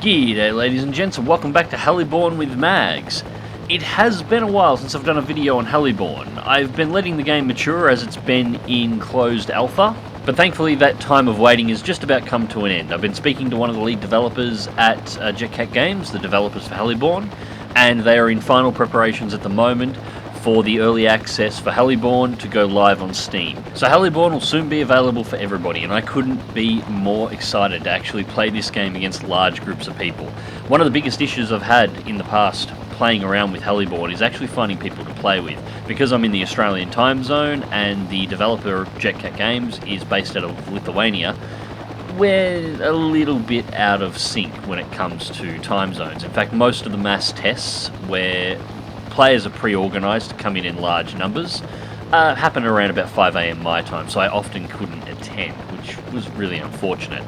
G'day ladies and gents, and welcome back to Heliborne with Mags. It has been a while since I've done a video on Heliborne. I've been letting the game mature as it's been in closed alpha, but thankfully that time of waiting has just about come to an end. I've been speaking to one of the lead developers at Jetcat Games, the developers for Heliborne, and they are in final preparations at the moment for the early access for Heliborne to go live on Steam. So Heliborne will soon be available for everybody, and I couldn't be more excited to actually play this game against large groups of people. One of the biggest issues I've had in the past playing around with Heliborne is actually finding people to play with. Because I'm in the Australian time zone and the developer of Jetcat Games is based out of Lithuania, we're a little bit out of sync when it comes to time zones. In fact, most of the mass tests where players are pre-organised to come in large numbers happen around about 5 AM my time, so I often couldn't attend, which was really unfortunate.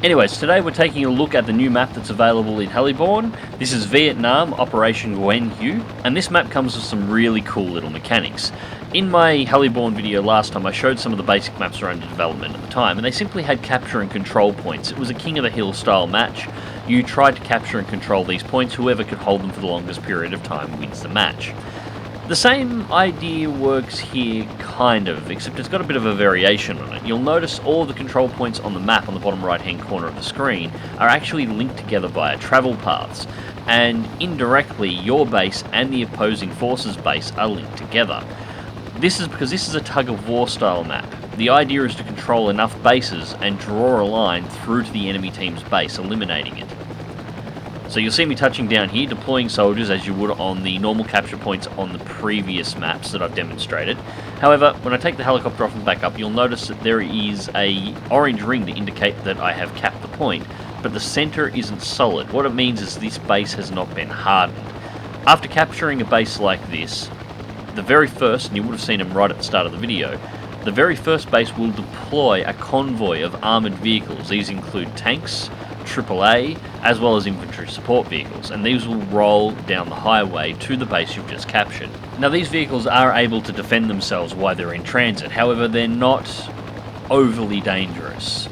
Anyways, today we're taking a look at the new map that's available in Heliborne. This is Vietnam, Operation Nguyen Hue, and this map comes with some really cool little mechanics. In my Heliborne video last time, I showed some of the basic maps that were under development at the time, and they simply had capture and control points. It was a King of the Hill style match. You tried to capture and control these points. Whoever could hold them for the longest period of time wins the match. The same idea works here, kind of, except it's got a bit of a variation on it. You'll notice all of the control points on the map on the bottom right hand corner of the screen are actually linked together via travel paths, and indirectly your base and the opposing forces base are linked together. This is because this is a tug-of-war style map. The idea is to control enough bases and draw a line through to the enemy team's base, eliminating it. So you'll see me touching down here, deploying soldiers as you would on the normal capture points on the previous maps that I've demonstrated. However, when I take the helicopter off and back up, you'll notice that there is an orange ring to indicate that I have capped the point, but the center isn't solid. What it means is this base has not been hardened. After capturing a base like this, the very first, and you would have seen them right at the start of the video, the very first base will deploy a convoy of armoured vehicles. These include tanks, AAA, as well as infantry support vehicles, and these will roll down the highway to the base you've just captured. Now these vehicles are able to defend themselves while they're in transit, however they're not overly dangerous.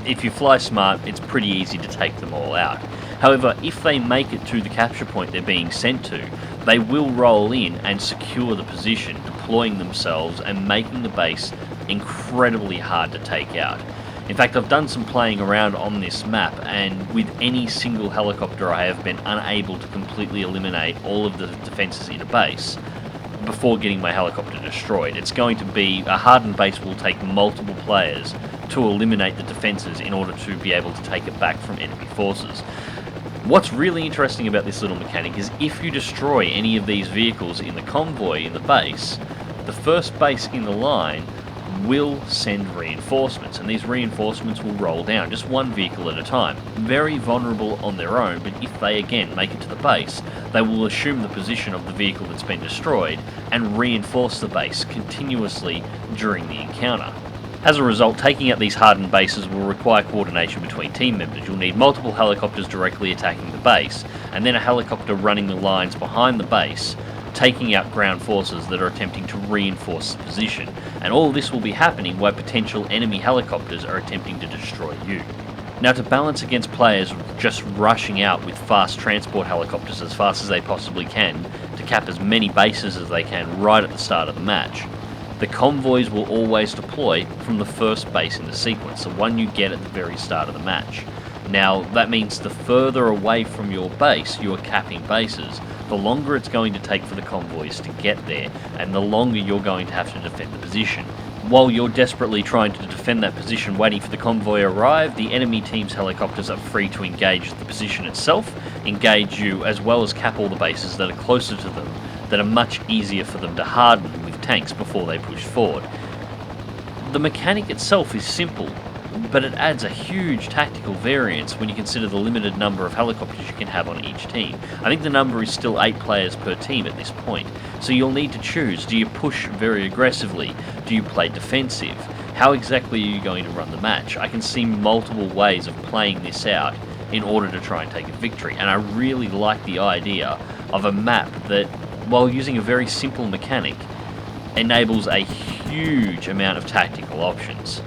If you fly smart, it's pretty easy to take them all out. However, if they make it to the capture point they're being sent to, they will roll in and secure the position, deploying themselves and making the base incredibly hard to take out. In fact, I've done some playing around on this map, and with any single helicopter I have been unable to completely eliminate all of the defences in a base before getting my helicopter destroyed. It's going to be, a hardened base will take multiple players to eliminate the defences in order to be able to take it back from enemy forces. What's really interesting about this little mechanic is if you destroy any of these vehicles in the convoy in the base, the first base in the line will send reinforcements, and these reinforcements will roll down, just one vehicle at a time. Very vulnerable on their own, but if they again make it to the base, they will assume the position of the vehicle that's been destroyed and reinforce the base continuously during the encounter. As a result, taking out these hardened bases will require coordination between team members. You'll need multiple helicopters directly attacking the base, and then a helicopter running the lines behind the base, taking out ground forces that are attempting to reinforce the position. And all of this will be happening while potential enemy helicopters are attempting to destroy you. Now, to balance against players just rushing out with fast transport helicopters as fast as they possibly can to cap as many bases as they can right at the start of the match, the convoys will always deploy from the first base in the sequence, the one you get at the very start of the match. Now, that means the further away from your base you are capping bases, the longer it's going to take for the convoys to get there, and the longer you're going to have to defend the position. While you're desperately trying to defend that position waiting for the convoy to arrive, the enemy team's helicopters are free to engage the position itself, engage you, as well as cap all the bases that are closer to them, that are much easier for them to harden with tanks before they push forward. The mechanic itself is simple, but it adds a huge tactical variance when you consider the limited number of helicopters you can have on each team. I think the number is still 8 players per team at this point, so you'll need to choose. Do you push very aggressively? Do you play defensive? How exactly are you going to run the match? I can see multiple ways of playing this out in order to try and take a victory, and I really like the idea of a map that, while using a very simple mechanic, enables a huge amount of tactical options.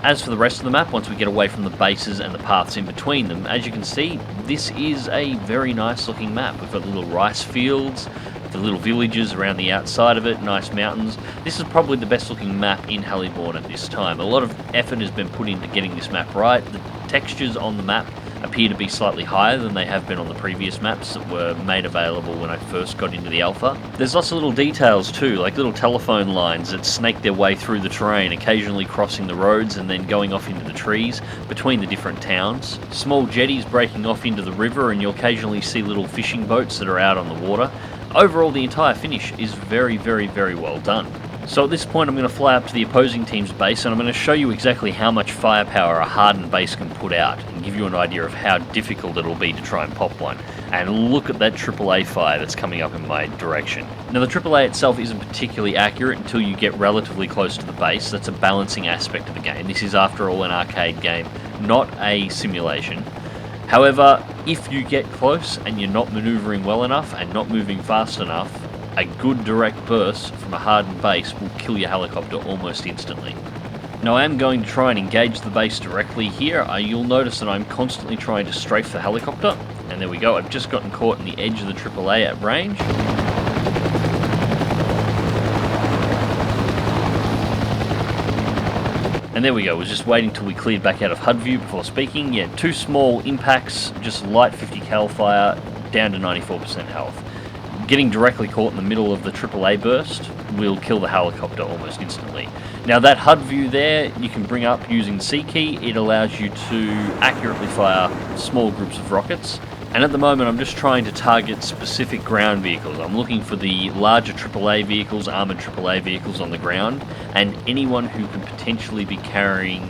As for the rest of the map, once we get away from the bases and the paths in between them, as you can see, this is a very nice looking map. We've got little rice fields, the little villages around the outside of it, nice mountains. This is probably the best looking map in Heliborne at this time. A lot of effort has been put into getting this map right. The textures on the map appear to be slightly higher than they have been on the previous maps that were made available when I first got into the alpha. There's lots of little details too, like little telephone lines that snake their way through the terrain, occasionally crossing the roads and then going off into the trees between the different towns. Small jetties breaking off into the river, and you'll occasionally see little fishing boats that are out on the water. Overall, the entire finish is very, very, very well done. So at this point I'm going to fly up to the opposing team's base, and I'm going to show you exactly how much firepower a hardened base can put out and give you an idea of how difficult it'll be to try and pop one. And look at that AAA fire that's coming up in my direction. Now the AAA itself isn't particularly accurate until you get relatively close to the base. That's a balancing aspect of the game. This is after all an arcade game, not a simulation. However, if you get close and you're not maneuvering well enough and not moving fast enough, a good direct burst from a hardened base will kill your helicopter almost instantly. Now I am going to try and engage the base directly here. You'll notice that I'm constantly trying to strafe the helicopter, and there we go, I've just gotten caught in the edge of the AAA at range. And there we go, was just waiting till we cleared back out of HUD view before speaking. Yeah, 2 small impacts, just light 50 cal fire, down to 94% health. Getting directly caught in the middle of the AAA burst will kill the helicopter almost instantly. Now that HUD view there, you can bring up using C key. It allows you to accurately fire small groups of rockets. And at the moment I'm just trying to target specific ground vehicles. I'm looking for the larger AAA vehicles, armoured AAA vehicles on the ground, and anyone who can potentially be carrying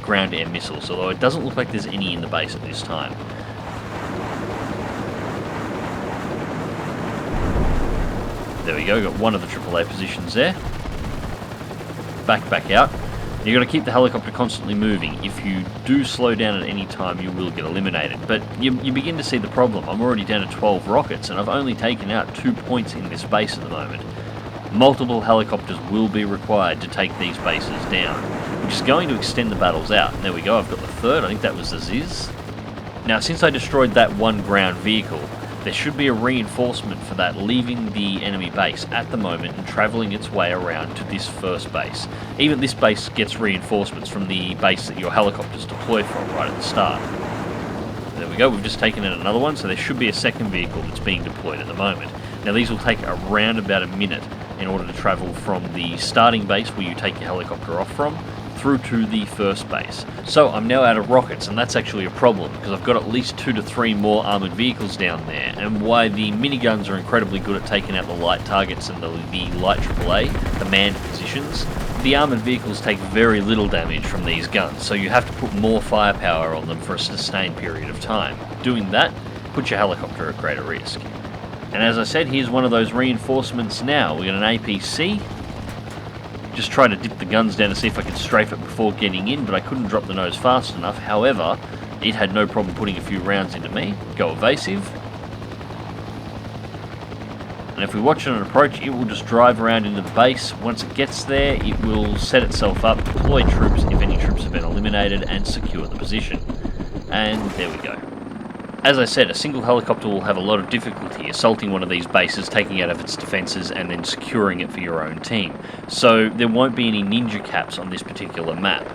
ground-to-air missiles, although it doesn't look like there's any in the base at this time. There we go, got one of the AAA positions there. Back out. You've got to keep the helicopter constantly moving. If you do slow down at any time, you will get eliminated. But you begin to see the problem. I'm already down to 12 rockets, and I've only taken out 2 points in this base at the moment. Multiple helicopters will be required to take these bases down, which is going to extend the battles out. And there we go, I've got the third. I think that was the Ziz. Now, since I destroyed that one ground vehicle, there should be a reinforcement for that leaving the enemy base at the moment and travelling its way around to this first base. Even this base gets reinforcements from the base that your helicopters deploy from right at the start. There we go, we've just taken out another one, so there should be a second vehicle that's being deployed at the moment. Now these will take around about a minute in order to travel from the starting base where you take your helicopter off from through to the first base. So I'm now out of rockets, and that's actually a problem because I've got at least 2 to 3 more armoured vehicles down there. And why the miniguns are incredibly good at taking out the light targets and the light AAA, the manned positions, the armoured vehicles take very little damage from these guns, so you have to put more firepower on them for a sustained period of time. Doing that puts your helicopter at greater risk. And as I said, here's one of those reinforcements now. We've got an APC. Just trying to dip the guns down to see if I could strafe it before getting in, but I couldn't drop the nose fast enough. However, it had no problem putting a few rounds into me. Go evasive. And if we watch it on approach, it will just drive around into the base. Once it gets there, it will set itself up, deploy troops if any troops have been eliminated, and secure the position. And there we go. As I said, a single helicopter will have a lot of difficulty assaulting one of these bases, taking out of its defences and then securing it for your own team. So there won't be any ninja caps on this particular map.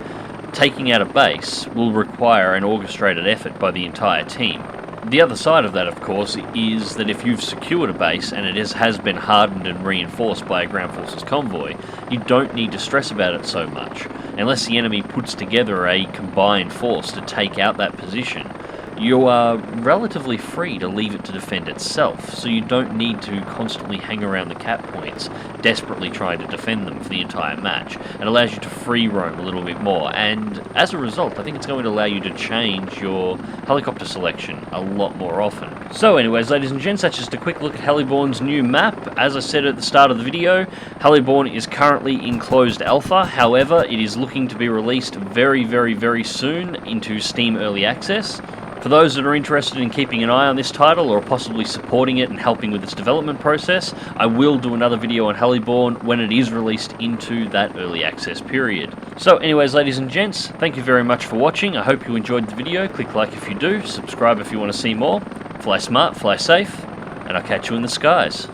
Taking out a base will require an orchestrated effort by the entire team. The other side of that, of course, is that if you've secured a base and it has been hardened and reinforced by a ground forces convoy, you don't need to stress about it so much. Unless the enemy puts together a combined force to take out that position, you are relatively free to leave it to defend itself, so you don't need to constantly hang around the cap points, desperately trying to defend them for the entire match. It allows you to free roam a little bit more, and as a result, I think it's going to allow you to change your helicopter selection a lot more often. So anyways, ladies and gents, that's just a quick look at Heliborne's new map. As I said at the start of the video, Heliborne is currently in closed alpha, however, it is looking to be released very, very, very soon into Steam Early Access. For those that are interested in keeping an eye on this title or possibly supporting it and helping with its development process, I will do another video on Heliborne when it is released into that early access period. So anyways, ladies and gents, thank you very much for watching. I hope you enjoyed the video. Click like if you do, subscribe if you want to see more. Fly smart, fly safe, and I'll catch you in the skies.